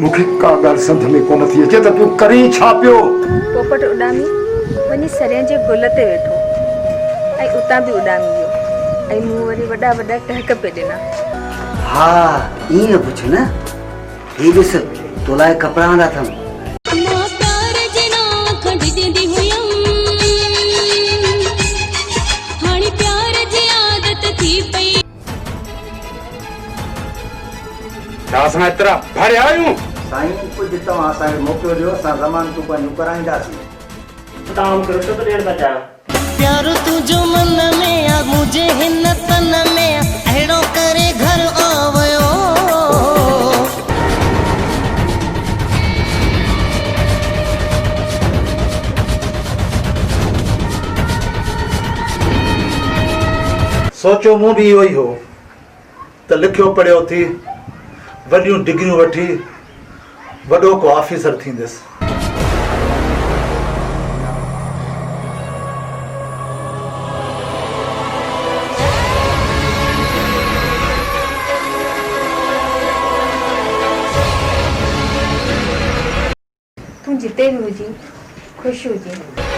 मुखे का गाल संध में कोन थी अचे त तू करी छा पियो। पोपट उॾामी वञी सरियं जे गुल ते वेठो ऐं उतां बि उॾामी वियो ऐं मूं वरी वॾा वॾा टहक पे ॾिना। हा ईअं पुछ न, ही ॾिस तो लाइ कपिड़ा आंदा अथमि। असां एतिरा भरिया आहियूं। साईं कुझु तव्हां असांखे मोकिलियो ॾियो, असां ज़मान तूं पंहिंजो कराईंदासीं। तव्हां मूंखे रुशवत ॾियण था चाहियो। प्यार तुझो मन में आ मुझे हिन तन में अहिड़ो करे घर आवयो। सोचो मूं भी इहो ई हो त लिखियो पढ़ियो थी वॾियूं डिग्रियूं वठी वॾो को ऑफिसर थींदुसि। तूं जिते बि हुजी ख़ुशि हुजे।